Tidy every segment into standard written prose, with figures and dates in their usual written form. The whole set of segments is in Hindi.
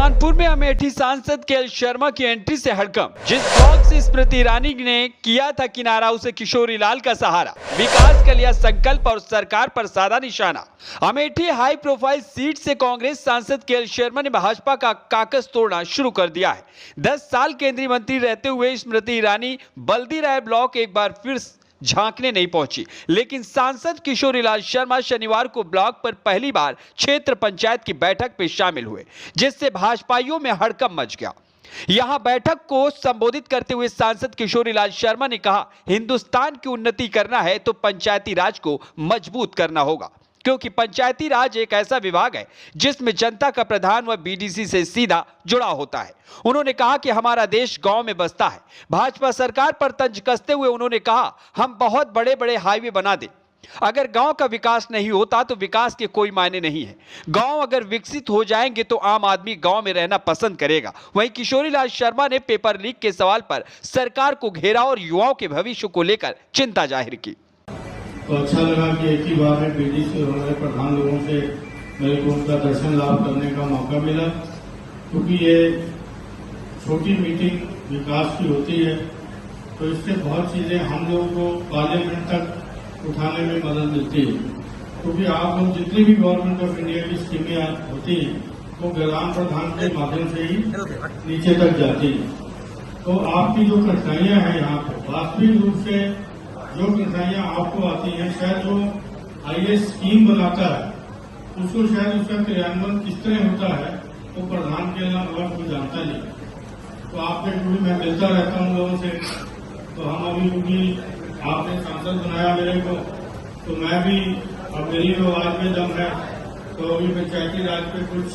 सुल्तानपुर में अमेठी सांसद केएल शर्मा की एंट्री से हड़कंप। जिस ब्लॉक से स्मृति ईरानी ने किया था किनारा, उसे किशोरी लाल का सहारा। विकास का लिया संकल्प और सरकार पर साधा निशाना। अमेठी हाई प्रोफाइल सीट से कांग्रेस सांसद केएल शर्मा ने भाजपा का काकस तोड़ना शुरू कर दिया है। 10 साल केंद्रीय मंत्री रहते हुए स्मृति ईरानी बल्दी राय ब्लॉक एक बार फिर झांकने नहीं पहुंची, लेकिन सांसद किशोरी लाल शर्मा शनिवार को ब्लॉक पर पहली बार क्षेत्र पंचायत की बैठक में शामिल हुए, जिससे भाजपाइयों में हड़कंप मच गया। यहां बैठक को संबोधित करते हुए सांसद किशोरी लाल शर्मा ने कहा, हिंदुस्तान की उन्नति करना है तो पंचायती राज को मजबूत करना होगा, क्योंकि पंचायती राज एक ऐसा विभाग है जिसमें जनता का प्रधान व बीडीसी से सीधा जुड़ा होता है। उन्होंने कहा कि हमारा देश गांव में बसता है। भाजपा सरकार पर तंज कसते हुए उन्होंने कहा, हम बहुत बड़े बड़े हाईवे बना दें, अगर गांव का विकास नहीं होता तो विकास के कोई मायने नहीं है। गांव अगर विकसित हो जाएंगे तो आम आदमी गांव में रहना पसंद करेगा। वहीं किशोरी लाल शर्मा ने पेपर लीक के सवाल पर सरकार को घेरा और युवाओं के भविष्य को लेकर चिंता जाहिर की। तो अच्छा लगा कि एक ही बार में बीडीसी और हमारे प्रधान लोगों से मेरे को उनका दर्शन लाभ करने का मौका मिला, क्योंकि ये छोटी मीटिंग विकास की होती है, तो इससे बहुत चीजें हम लोगों को पार्लियामेंट तक उठाने में मदद मिलती है। क्योंकि आप लोग जितनी भी गवर्नमेंट ऑफ इंडिया की स्कीमें होती हैं वो ग्राम प्रधान के माध्यम से ही नीचे तक जाती है। तो आपकी जो कठिनाइयां हैं यहाँ पे, वास्तविक रूप से जो कठिनाइयां आपको आती हैं, शायद जो आईएएस स्कीम बनाता है उसको शायद उसका क्रियान्वयन किस तरह होता है वो प्रधान के अलावा कोई जानता नहीं। तो आपके क्योंकि मैं मिलता रहता हूँ लोगों से, तो हम अभी क्योंकि आपने सांसद बनाया मेरे को, तो मैं भी अब मेरी जो आज में दम है, तो अभी पंचायती राज पे कुछ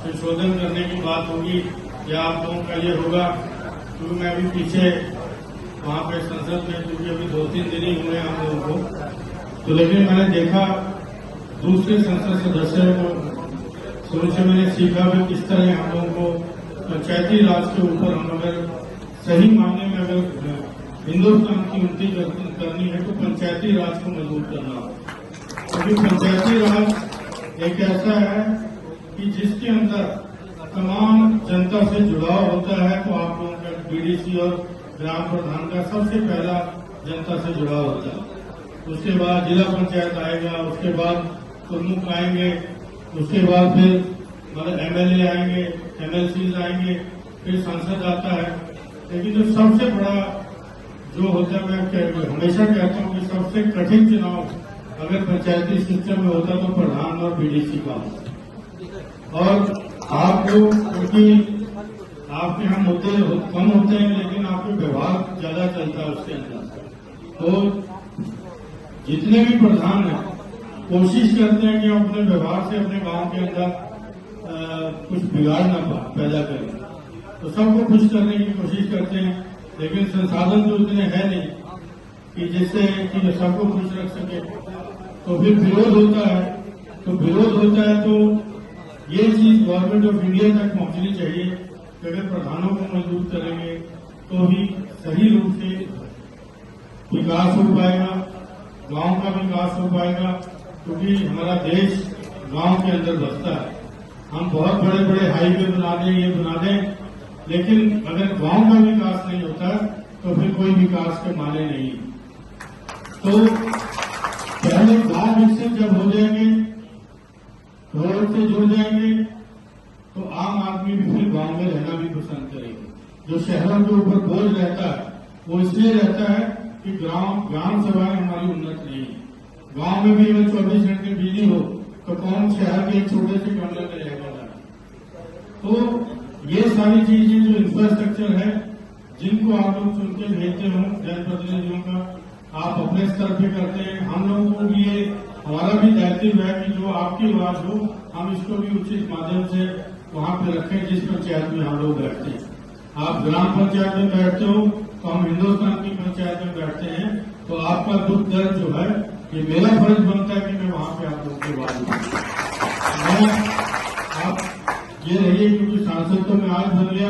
संशोधन करने की बात होगी या आप लोगों का ये होगा, क्योंकि मैं अभी पीछे वहाँ पे संसद में, क्योंकि अभी 2-3 दिन ही हुए हम लोगों को, तो लेकिन मैंने देखा दूसरे संसद सदस्यों को, तो उनसे मैंने सीखा भी किस तरह हम लोगों को पंचायती राज के ऊपर हम अगर सही मायने में अगर हिंदुस्तान की उन्नति करनी है तो पंचायती राज को मजबूत करना होगा। क्योंकि पंचायती राज एक ऐसा है कि जिसके अंदर तमाम जनता से जुड़ाव होता है, तो आप लोगों का बीडीसी और ग्राम प्रधान का सबसे पहला जनता से जुड़ाव होता है। उसके बाद जिला पंचायत आएगा, उसके बाद प्रमुख आएंगे, उसके बाद फिर मतलब एमएलए आएंगे, एमएलसी आएंगे, फिर सांसद आता है। लेकिन जो सबसे बड़ा जो होता है, मैं हमेशा कहता हूँ कि सबसे कठिन चुनाव अगर पंचायती सिस्टम में होता तो प्रधान और बीडीसी का होता। और आपको, क्योंकि आपके यहाँ मुद्दे कम होते हैं लेकिन आपके व्यवहार ज्यादा चलता है उसके अंदर, तो जितने भी प्रधान हैं कोशिश करते हैं कि हम अपने व्यवहार से अपने गांव के अंदर कुछ बिगाड़ न पैदा करें, तो सबको खुश करने की कोशिश करते हैं। लेकिन संसाधन तो उतने है नहीं कि जिससे कि सबको खुश रख सके, तो फिर विरोध होता है। तो विरोध होता है तो ये चीज गवर्नमेंट ऑफ इंडिया तक पहुंचनी चाहिए कि अगर प्रधानों को मजबूत करेंगे तो ही सही रूप से विकास हो पाएगा, गांव का विकास हो पाएगा। क्योंकि हमारा देश गांव के अंदर बसता है। हम बहुत बड़े बड़े हाईवे बना दें, ये बना दें, लेकिन अगर गांव का विकास नहीं होता तो फिर कोई विकास के माने नहीं। तो पहले गांव विकसित जब हो जाएंगे, रोड से जुड़ जाएंगे, तो आम आदमी भी फिर गांव में रहना भी पसंद करेंगे। जो शहरों के ऊपर बोझ रहता है वो इसलिए रहता है कि ग्राम सभाएं हमारी उन्नत नहीं है। गांव में भी अगर 24 घंटे बिजली हो तो कौन शहर के एक छोटे से कमरे में रहेगा। तो ये सारी चीजें जो इंफ्रास्ट्रक्चर है, जिनको आप लोग चुन के भेजते हो जनप्रतिनिधियों का, आप अपने स्तर पे करते हैं। हम लोगों को भी ये हमारा भी दायित्व है कि जो आपकी आवाज हो हम इसको भी उचित माध्यम से वहां पे रखें जिस पंचायत में हम लोग बैठते हैं। आप ग्राम पंचायत में बैठते हो तो हम हिंदुस्तान की पंचायत में बैठते हैं, तो आपका दुख दर्द जो है ये मेरा फर्ज बनता है कि मैं वहां पे आप लोगों की आवाज दूं। आप ये रहिए, क्योंकि सांसद तो मैं आज बन गया,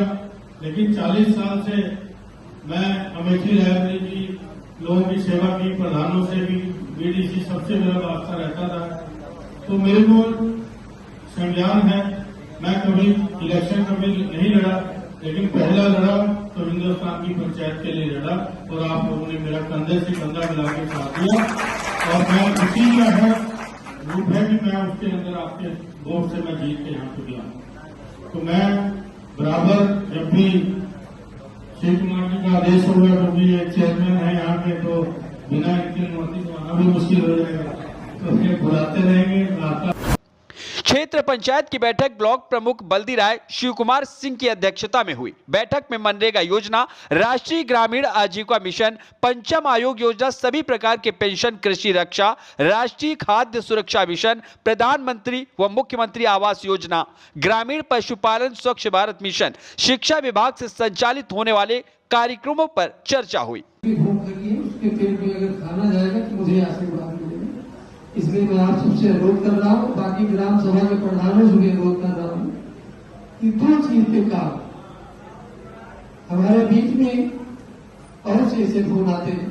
लेकिन 40 साल से मैं अमेठी लाइब्रेरी की लोगों की सेवा की, प्रधानों से भी, बीडीसी सबसे मेरा वास्ता रहता था। तो मेरे को संज्ञान है मैं कभी इलेक्शन कभी नहीं लड़ा, लेकिन पहला लड़ा तो हिंदुस्तान की पंचायत के लिए लड़ा और आप लोगों ने मेरा कंधे से कंधा मिला के साथ दिया और मैं उसी का है रूप है कि मैं उसके अंदर आपके वोट से मैं जीत के यहाँ पे गया। तो मैं बराबर जब भी श्री कुमार जी का आदेश होगा, क्योंकि ये चेयरमैन है यहाँ के, तो बिना इनकी अनुमति को आना भी मुश्किल हो जाएगा, तो फिर बुलाते रहेंगे। क्षेत्र पंचायत की बैठक ब्लॉक प्रमुख बल्दी राय शिव कुमार सिंह की अध्यक्षता में हुई। बैठक में मनरेगा योजना, राष्ट्रीय ग्रामीण आजीविका मिशन, पंचम आयोग योजना, सभी प्रकार के पेंशन, कृषि रक्षा, राष्ट्रीय खाद्य सुरक्षा मिशन, प्रधानमंत्री व मुख्यमंत्री आवास योजना, ग्रामीण पशुपालन, स्वच्छ भारत मिशन, शिक्षा विभाग से संचालित होने वाले कार्यक्रमों पर चर्चा हुई। भूख लगी है, उसके पेट में अगर खाना जाएगा तो मुझे आशीर्वाद मिलेगा। इसलिए मैं आप सबसे अनुरोध कर रहा हूँ, बाकी ग्राम सभा के प्रधानों से भी अनुरोध कर रहा हूँ कि दो चीज पे काम। हमारे बीच में बहुत से ऐसे फोन आते हैं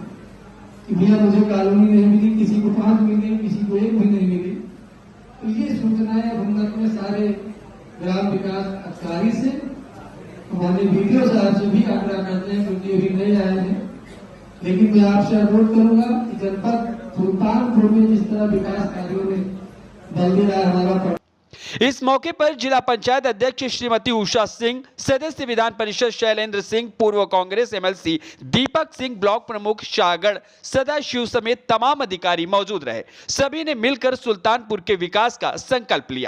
कि भैया मुझे कॉलोनी नहीं मिली, किसी को 5 मिली, किसी को 1 भी नहीं मिली। तो ये सूचनाएं हम अपने सारे ग्राम विकास अधिकारी से, हमारे वीडियो साहब से भी आग्रह करते हैं, क्योंकि अभी नए आए हैं। लेकिन मैं आपसे अनुरोध करूंगा कि जनपद सुल्तानपुर में जिस तरह विकास कार्यों में बल्दी राय हमारा। इस मौके पर जिला पंचायत अध्यक्ष श्रीमती उषा सिंह, सदस्य विधान परिषद शैलेंद्र सिंह, पूर्व कांग्रेस एमएलसी दीपक सिंह, ब्लॉक प्रमुख शाहगढ़ सदाशिव समेत तमाम अधिकारी मौजूद रहे। सभी ने मिलकर सुल्तानपुर के विकास का संकल्प लिया।